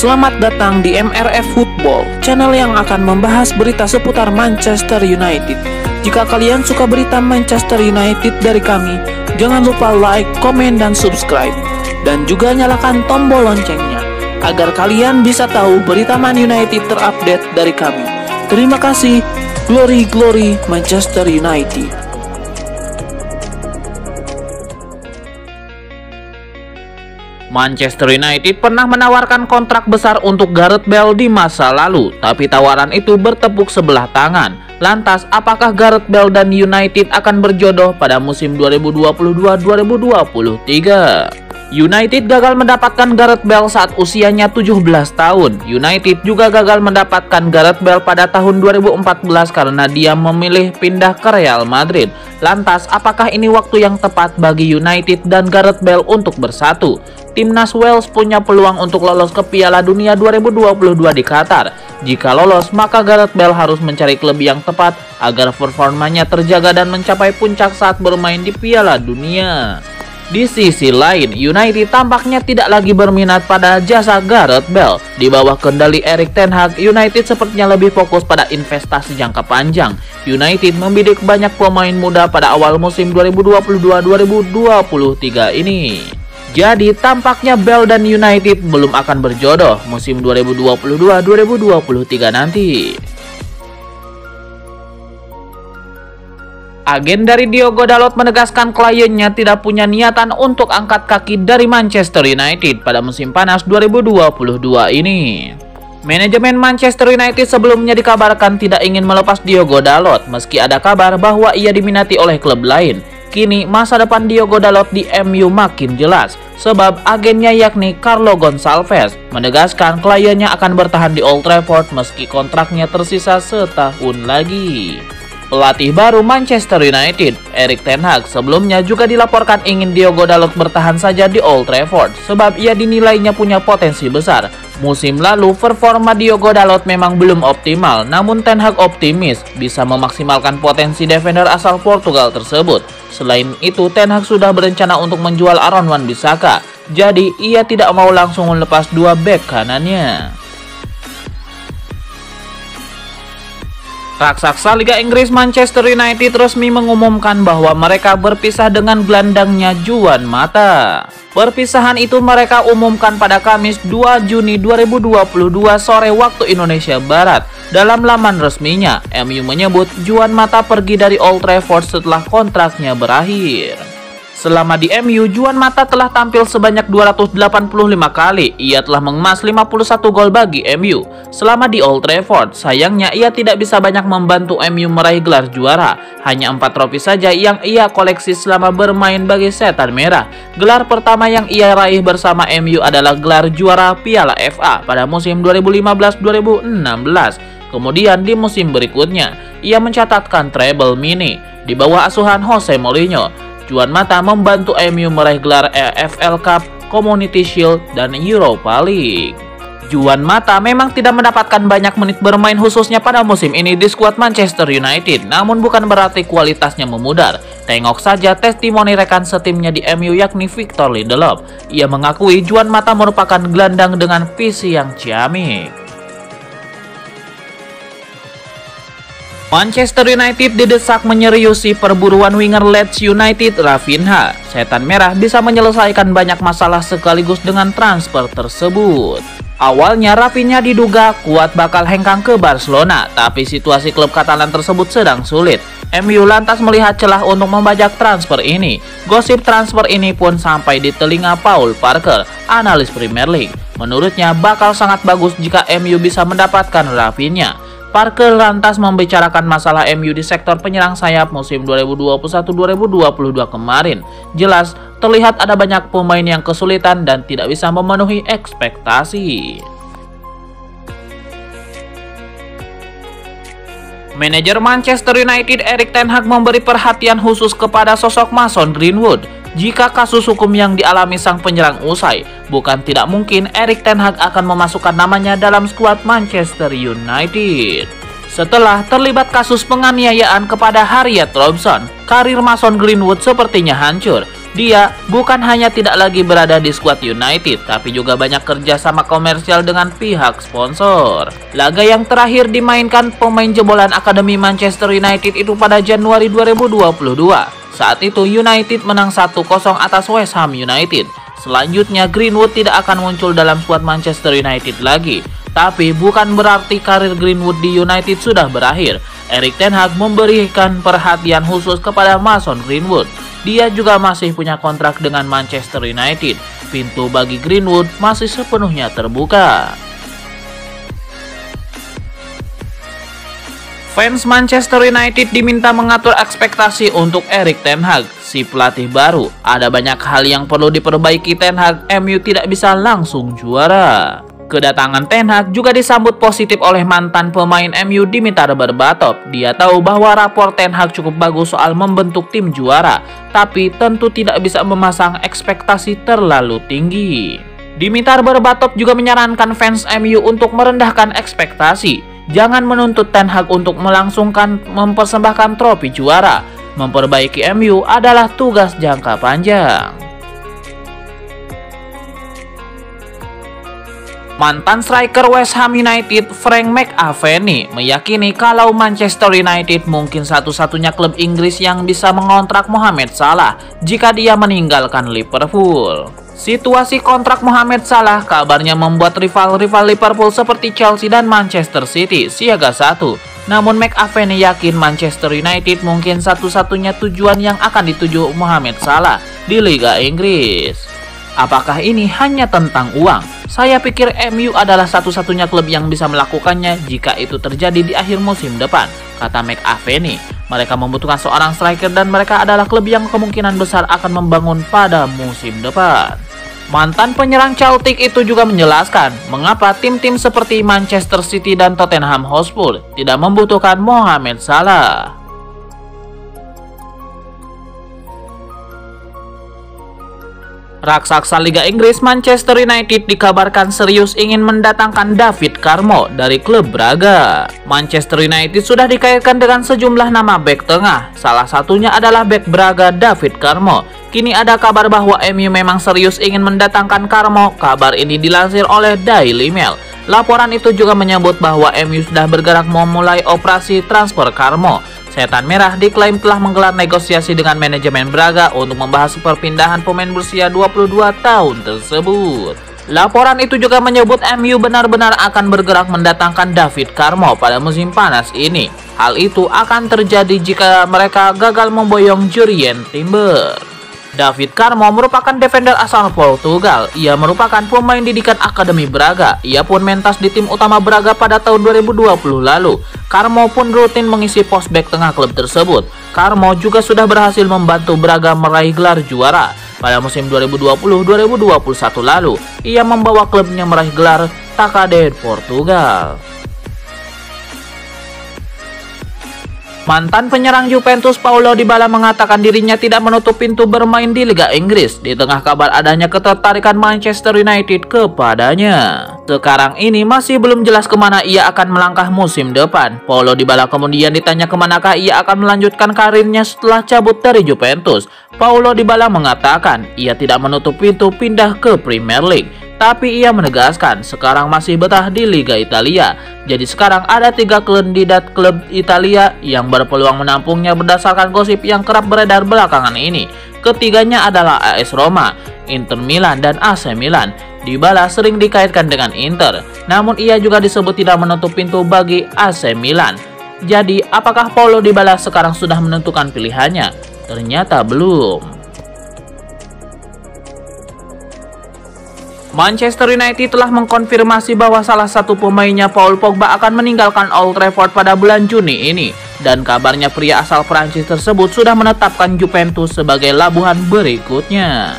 Selamat datang di MRF Football, channel yang akan membahas berita seputar Manchester United. Jika kalian suka berita Manchester United dari kami, jangan lupa like, komen, dan subscribe. Dan juga nyalakan tombol loncengnya, agar kalian bisa tahu berita Man United terupdate dari kami. Terima kasih, Glory Glory Manchester United. Manchester United pernah menawarkan kontrak besar untuk Gareth Bale di masa lalu, tapi tawaran itu bertepuk sebelah tangan. Lantas, apakah Gareth Bale dan United akan berjodoh pada musim 2022-2023? United gagal mendapatkan Gareth Bale saat usianya 17 tahun. United juga gagal mendapatkan Gareth Bale pada tahun 2014 karena dia memilih pindah ke Real Madrid. Lantas, apakah ini waktu yang tepat bagi United dan Gareth Bale untuk bersatu? Timnas Wales punya peluang untuk lolos ke Piala Dunia 2022 di Qatar. Jika lolos, maka Gareth Bale harus mencari klub yang tepat agar performanya terjaga dan mencapai puncak saat bermain di Piala Dunia. Di sisi lain, United tampaknya tidak lagi berminat pada jasa Gareth Bale. Di bawah kendali Erik ten Hag, United sepertinya lebih fokus pada investasi jangka panjang. United membidik banyak pemain muda pada awal musim 2022-2023 ini. Jadi tampaknya Bale dan United belum akan berjodoh musim 2022-2023 nanti. Agen dari Diogo Dalot menegaskan kliennya tidak punya niatan untuk angkat kaki dari Manchester United pada musim panas 2022 ini. Manajemen Manchester United sebelumnya dikabarkan tidak ingin melepas Diogo Dalot, meski ada kabar bahwa ia diminati oleh klub lain. Kini masa depan Diogo Dalot di MU makin jelas, sebab agennya yakni Carlo Gonçalves menegaskan kliennya akan bertahan di Old Trafford meski kontraknya tersisa setahun lagi. Pelatih baru Manchester United, Erik ten Hag, sebelumnya juga dilaporkan ingin Diogo Dalot bertahan saja di Old Trafford sebab ia dinilainya punya potensi besar. Musim lalu performa Diogo Dalot memang belum optimal, namun ten Hag optimis bisa memaksimalkan potensi defender asal Portugal tersebut. Selain itu, ten Hag sudah berencana untuk menjual Aaron Wan-Bissaka, jadi ia tidak mau langsung melepas dua bek kanannya. Raksasa Liga Inggris Manchester United resmi mengumumkan bahwa mereka berpisah dengan gelandangnya Juan Mata. Perpisahan itu mereka umumkan pada Kamis 2 Juni 2022 sore waktu Indonesia Barat. Dalam laman resminya, MU menyebut Juan Mata pergi dari Old Trafford setelah kontraknya berakhir. Selama di MU, Juan Mata telah tampil sebanyak 285 kali. Ia telah mengemas 51 gol bagi MU. Selama di Old Trafford, sayangnya ia tidak bisa banyak membantu MU meraih gelar juara. Hanya 4 trofi saja yang ia koleksi selama bermain bagi Setan Merah. Gelar pertama yang ia raih bersama MU adalah gelar juara Piala FA pada musim 2015-2016. Kemudian di musim berikutnya, ia mencatatkan treble mini di bawah asuhan Jose Mourinho. Juan Mata membantu MU meraih gelar EFL Cup, Community Shield, dan Europa League. Juan Mata memang tidak mendapatkan banyak menit bermain khususnya pada musim ini di skuad Manchester United, namun bukan berarti kualitasnya memudar. Tengok saja testimoni rekan setimnya di MU yakni Victor Lindelof. Ia mengakui Juan Mata merupakan gelandang dengan visi yang ciamik. Manchester United didesak menyeriusi perburuan winger Leeds United Raphinha. Setan Merah bisa menyelesaikan banyak masalah sekaligus dengan transfer tersebut. Awalnya Raphinha diduga kuat bakal hengkang ke Barcelona, tapi situasi klub Katalan tersebut sedang sulit. MU lantas melihat celah untuk membajak transfer ini. Gosip transfer ini pun sampai di telinga Paul Parker, analis Premier League. Menurutnya bakal sangat bagus jika MU bisa mendapatkan Raphinha. Parker lantas membicarakan masalah MU di sektor penyerang sayap musim 2021-2022 kemarin. Jelas, terlihat ada banyak pemain yang kesulitan dan tidak bisa memenuhi ekspektasi. Manajer Manchester United Erik ten Hag memberi perhatian khusus kepada sosok Mason Greenwood. Jika kasus hukum yang dialami sang penyerang usai, bukan tidak mungkin Erik ten Hag akan memasukkan namanya dalam skuad Manchester United. Setelah terlibat kasus penganiayaan kepada Harriet Robson, karir Mason Greenwood sepertinya hancur. Dia bukan hanya tidak lagi berada di skuad United, tapi juga banyak kerja sama komersial dengan pihak sponsor. Laga yang terakhir dimainkan pemain jebolan Akademi Manchester United itu pada Januari 2022. Saat itu United menang 1-0 atas West Ham United. Selanjutnya Greenwood tidak akan muncul dalam skuad Manchester United lagi. Tapi bukan berarti karir Greenwood di United sudah berakhir. Erik ten Hag memberikan perhatian khusus kepada Mason Greenwood. Dia juga masih punya kontrak dengan Manchester United. Pintu bagi Greenwood masih sepenuhnya terbuka. Fans Manchester United diminta mengatur ekspektasi untuk Erik ten Hag, si pelatih baru. Ada banyak hal yang perlu diperbaiki ten Hag, MU tidak bisa langsung juara. Kedatangan ten Hag juga disambut positif oleh mantan pemain MU Dimitar Berbatov. Dia tahu bahwa rapor ten Hag cukup bagus soal membentuk tim juara, tapi tentu tidak bisa memasang ekspektasi terlalu tinggi. Dimitar Berbatov juga menyarankan fans MU untuk merendahkan ekspektasi. Jangan menuntut ten Hag untuk mempersembahkan trofi juara. Memperbaiki MU adalah tugas jangka panjang. Mantan striker West Ham United Frank McAvenny meyakini kalau Manchester United mungkin satu-satunya klub Inggris yang bisa mengontrak Mohamed Salah jika dia meninggalkan Liverpool. Situasi kontrak Mohamed Salah kabarnya membuat rival-rival Liverpool seperti Chelsea dan Manchester City siaga satu. Namun McAvenny yakin Manchester United mungkin satu-satunya tujuan yang akan dituju Mohamed Salah di Liga Inggris. Apakah ini hanya tentang uang? Saya pikir MU adalah satu-satunya klub yang bisa melakukannya jika itu terjadi di akhir musim depan, kata McAvenny. Mereka membutuhkan seorang striker dan mereka adalah klub yang kemungkinan besar akan membangun pada musim depan. Mantan penyerang Celtic itu juga menjelaskan mengapa tim-tim seperti Manchester City dan Tottenham Hotspur tidak membutuhkan Mohamed Salah. Raksasa Liga Inggris Manchester United dikabarkan serius ingin mendatangkan David Carmo dari klub Braga. Manchester United sudah dikaitkan dengan sejumlah nama bek tengah, salah satunya adalah bek Braga David Carmo. Kini ada kabar bahwa MU memang serius ingin mendatangkan Carmo. Kabar ini dilansir oleh Daily Mail. Laporan itu juga menyebut bahwa MU sudah bergerak memulai operasi transfer Carmo. Setan Merah diklaim telah menggelar negosiasi dengan manajemen Braga untuk membahas perpindahan pemain berusia 22 tahun tersebut. Laporan itu juga menyebut MU benar-benar akan bergerak mendatangkan David Carmo pada musim panas ini. Hal itu akan terjadi jika mereka gagal memboyong Jurrien Timber. David Carmo merupakan defender asal Portugal. Ia merupakan pemain didikan Akademi Braga. Ia pun mentas di tim utama Braga pada tahun 2020 lalu. Carmo pun rutin mengisi pos bek tengah klub tersebut. Carmo juga sudah berhasil membantu Braga meraih gelar juara. Pada musim 2020-2021 lalu, ia membawa klubnya meraih gelar Taça Portugal. Mantan penyerang Juventus Paulo Dybala mengatakan dirinya tidak menutup pintu bermain di Liga Inggris di tengah kabar adanya ketertarikan Manchester United kepadanya. Sekarang ini masih belum jelas kemana ia akan melangkah musim depan. Paulo Dybala kemudian ditanya kemanakah ia akan melanjutkan karirnya setelah cabut dari Juventus. Paulo Dybala mengatakan ia tidak menutup pintu pindah ke Premier League. Tapi ia menegaskan sekarang masih betah di Liga Italia. Jadi sekarang ada 3 kandidat klub Italia yang berpeluang menampungnya berdasarkan gosip yang kerap beredar belakangan ini. Ketiganya adalah AS Roma, Inter Milan, dan AC Milan. Dybala sering dikaitkan dengan Inter, namun ia juga disebut tidak menutup pintu bagi AC Milan. Jadi apakah Paulo Dybala sekarang sudah menentukan pilihannya? Ternyata belum. Manchester United telah mengkonfirmasi bahwa salah satu pemainnya Paul Pogba akan meninggalkan Old Trafford pada bulan Juni ini. Dan kabarnya pria asal Prancis tersebut sudah menetapkan Juventus sebagai labuhan berikutnya.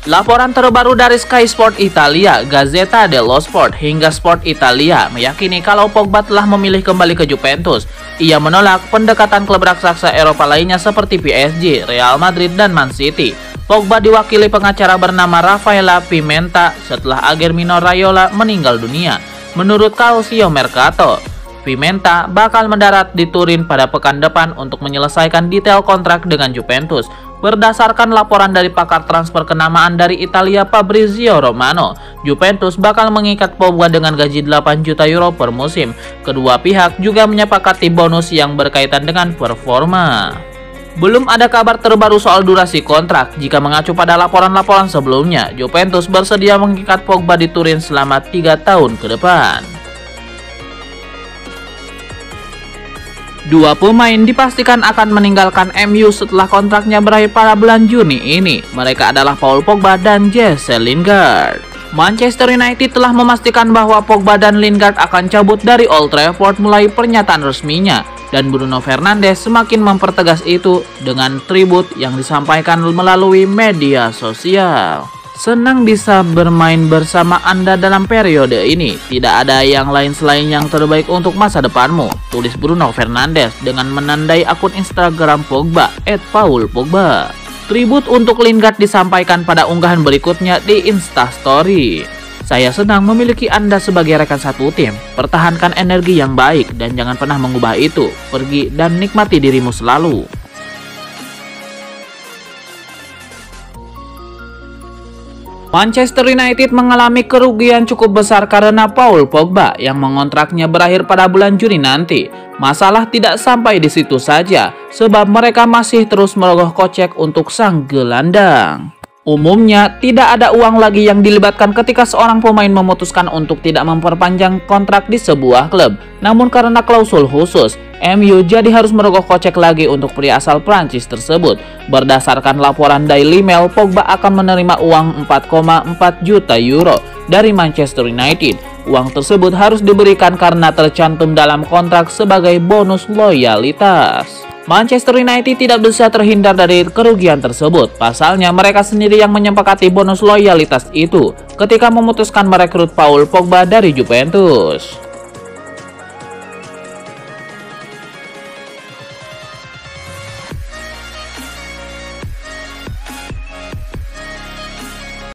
Laporan terbaru dari Sky Sport Italia, Gazzetta dello Sport, hingga Sport Italia meyakini kalau Pogba telah memilih kembali ke Juventus. Ia menolak pendekatan klub raksasa Eropa lainnya seperti PSG, Real Madrid, dan Man City. Pogba diwakili pengacara bernama Raffaella Pimenta setelah Germinho Raiola meninggal dunia. Menurut Calcio Mercato, Pimenta bakal mendarat di Turin pada pekan depan untuk menyelesaikan detail kontrak dengan Juventus. Berdasarkan laporan dari pakar transfer kenamaan dari Italia Fabrizio Romano, Juventus bakal mengikat Pogba dengan gaji 8 juta euro per musim. Kedua pihak juga menyepakati bonus yang berkaitan dengan performa. Belum ada kabar terbaru soal durasi kontrak. Jika mengacu pada laporan-laporan sebelumnya, Juventus bersedia mengikat Pogba di Turin selama 3 tahun ke depan. Dua pemain dipastikan akan meninggalkan MU setelah kontraknya berakhir pada bulan Juni ini. Mereka adalah Paul Pogba dan Jesse Lingard. Manchester United telah memastikan bahwa Pogba dan Lingard akan cabut dari Old Trafford mulai pernyataan resminya. Dan Bruno Fernandes semakin mempertegas itu dengan tribut yang disampaikan melalui media sosial. Senang bisa bermain bersama Anda dalam periode ini. Tidak ada yang lain selain yang terbaik untuk masa depanmu, tulis Bruno Fernandes dengan menandai akun Instagram Pogba @paulpogba. Tribut untuk Lingard disampaikan pada unggahan berikutnya di Instastory. Saya senang memiliki Anda sebagai rekan satu tim. Pertahankan energi yang baik dan jangan pernah mengubah itu. Pergi dan nikmati dirimu selalu. Manchester United mengalami kerugian cukup besar karena Paul Pogba yang mengontraknya berakhir pada bulan Juni nanti. Masalah tidak sampai di situ saja, sebab mereka masih terus merogoh kocek untuk sang gelandang. Umumnya, tidak ada uang lagi yang dilibatkan ketika seorang pemain memutuskan untuk tidak memperpanjang kontrak di sebuah klub. Namun karena klausul khusus, MU jadi harus merogoh kocek lagi untuk pria asal Prancis tersebut. Berdasarkan laporan Daily Mail, Pogba akan menerima uang 4,4 juta euro dari Manchester United. Uang tersebut harus diberikan karena tercantum dalam kontrak sebagai bonus loyalitas. Manchester United tidak bisa terhindar dari kerugian tersebut. Pasalnya, mereka sendiri yang menyepakati bonus loyalitas itu ketika memutuskan merekrut Paul Pogba dari Juventus.